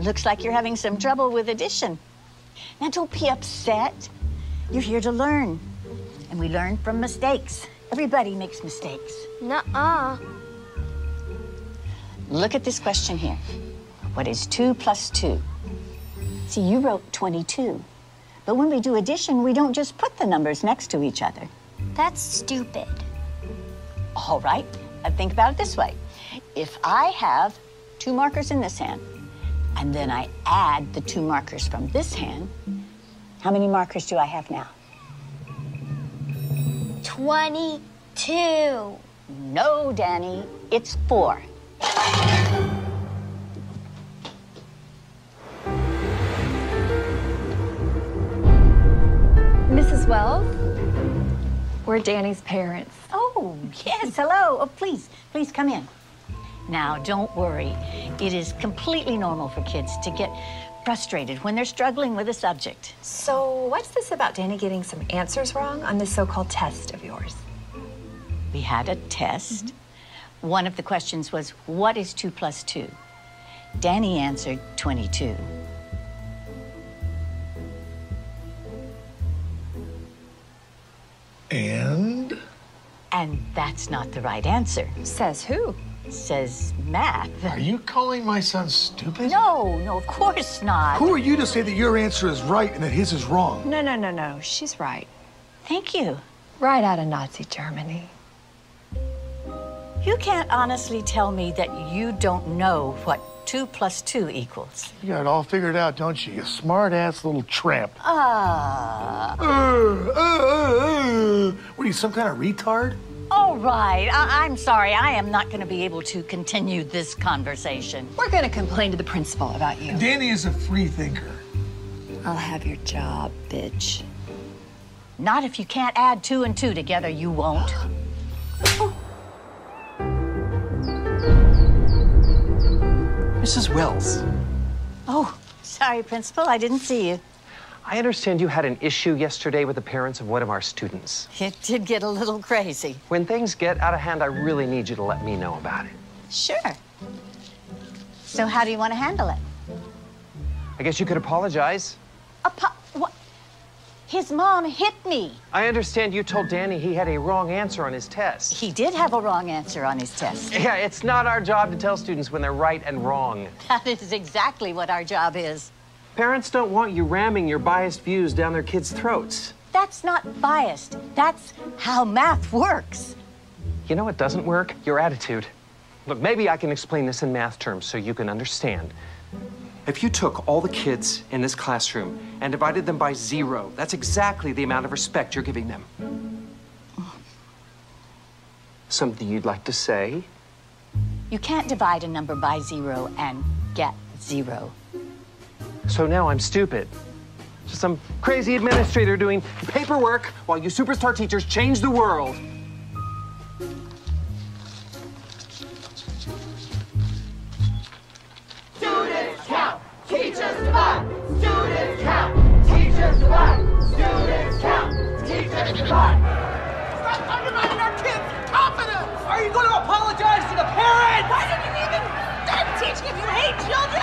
Looks like you're having some trouble with addition. Now, don't be upset. You're here to learn. And we learn from mistakes. Everybody makes mistakes. Nuh-uh. Look at this question here. What is 2 plus 2? See, you wrote 22. But when we do addition, we don't just put the numbers next to each other. That's stupid. All right, think about it this way. If I have 2 markers in this hand, and then I add the 2 markers from this hand, how many markers do I have now? 22. No, Danny, it's 4. Mrs. Wells, we're Danny's parents. Oh, yes, hello. Oh, please come in. Now, don't worry. It is completely normal for kids to get frustrated when they're struggling with a subject. So what's this about Danny getting some answers wrong on this so-called test of yours? We had a test. One of the questions was, what is 2 plus 2? Danny answered 22. And? And that's not the right answer. Says who? Says math. Are you calling my son stupid? No, of course not. Who are you to say that your answer is right and that his is wrong? No. She's right. Thank you. Right out of Nazi Germany. You can't honestly tell me that you don't know what 2 plus 2 equals. You got it all figured out, don't you? You smart-ass little tramp. What are you, some kind of retard? All right, I'm sorry. I am not going to be able to continue this conversation. We're going to complain to the principal about you. Danny is a free thinker. I'll have your job, bitch. Not if you can't add 2 and 2 together, you won't. Mrs. Wells. Oh, sorry, Principal. I didn't see you. I understand you had an issue yesterday with the parents of one of our students. It did get a little crazy. When things get out of hand, I really need you to let me know about it. Sure. So how do you want to handle it? I guess you could apologize. What? His mom hit me. I understand you told Danny he had a wrong answer on his test. He did have a wrong answer on his test. Yeah, it's not our job to tell students when they're right and wrong. That is exactly what our job is. Parents don't want you ramming your biased views down their kids' throats. That's not biased. That's how math works. You know what doesn't work? Your attitude. Look, maybe I can explain this in math terms so you can understand. If you took all the kids in this classroom and divided them by 0, that's exactly the amount of respect you're giving them. Something you'd like to say? You can't divide a number by 0 and get 0. So now I'm stupid. Just some crazy administrator doing paperwork while you superstar teachers change the world. Students count, teachers divide. Students count, teachers divide. Students count, teachers divide. Stop undermining our kids' confidence! Are you going to apologize to the parents? Why did you even start teaching if you hate children?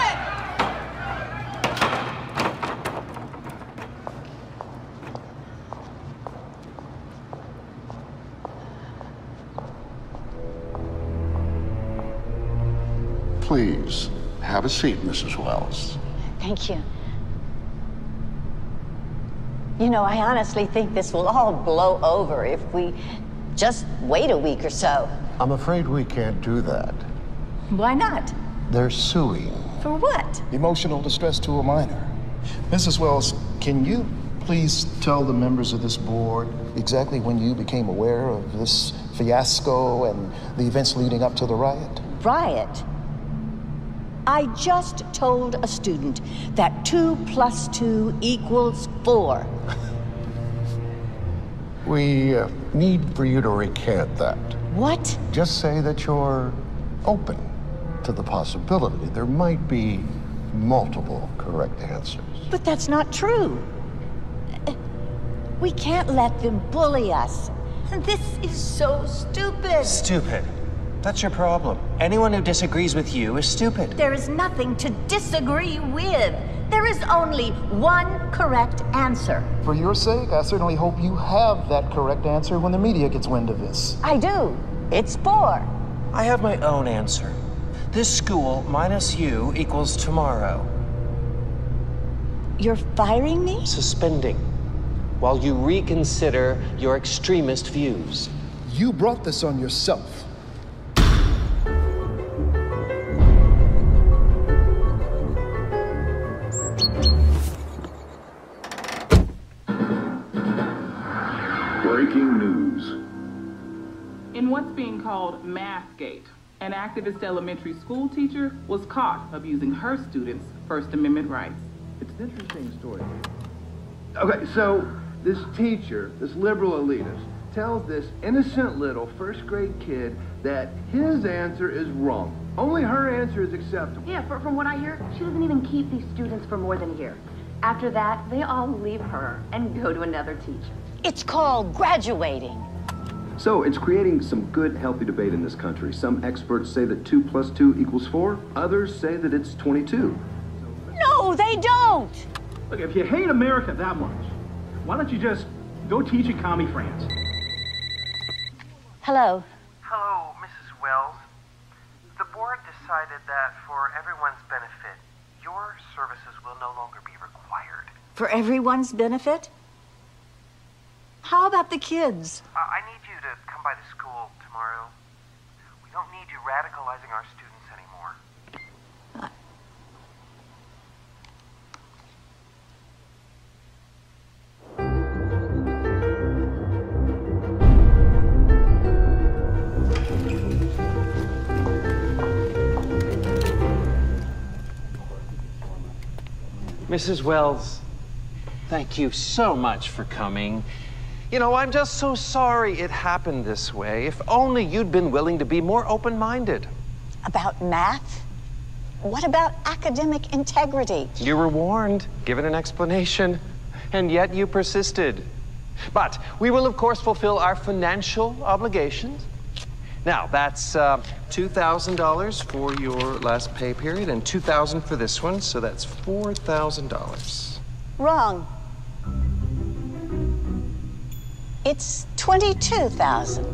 Please, have a seat, Mrs. Wells. Thank you. You know, I honestly think this will all blow over if we just wait a week or so. I'm afraid we can't do that. Why not? They're suing. For what? Emotional distress to a minor. Mrs. Wells, can you please tell the members of this board exactly when you became aware of this fiasco and the events leading up to the riot? Riot? I just told a student that 2 plus 2 equals 4. We need for you to recant that. What? Just say that you're open to the possibility there might be multiple correct answers. But that's not true. We can't let them bully us. This is so stupid. Stupid. That's your problem. Anyone who disagrees with you is stupid. There is nothing to disagree with. There is only one correct answer. For your sake, I certainly hope you have that correct answer when the media gets wind of this. I do. It's 4. I have my own answer. This school minus you equals tomorrow. You're firing me? Suspending, while you reconsider your extremist views. You brought this on yourself. Breaking news. In what's being called Mathgate, an activist elementary school teacher was caught abusing her students' First Amendment rights. It's an interesting story. Okay, so this teacher, this liberal elitist, tells this innocent little first-grade kid that his answer is wrong. Only her answer is acceptable. Yeah, from what I hear, she doesn't even keep these students for more than a year. After that, they all leave her and go to another teacher. It's called graduating. So it's creating some good, healthy debate in this country. Some experts say that 2 + 2 = 4. Others say that it's 22. No, they don't. Look, if you hate America that much, why don't you just go teach in commie France? Hello. Hello, Mrs. Wells. The board decided that for everyone's benefit, your services will no longer be required. For everyone's benefit? How about the kids? I need you to come by the school tomorrow. We don't need you radicalizing our students anymore. Mrs. Wells, thank you so much for coming. You know, I'm just so sorry it happened this way. If only you'd been willing to be more open-minded. About math? What about academic integrity? You were warned, given an explanation, and yet you persisted. But we will, of course, fulfill our financial obligations. Now, that's $2,000 for your last pay period and $2,000 for this one, so that's $4,000. Wrong. It's 22,000.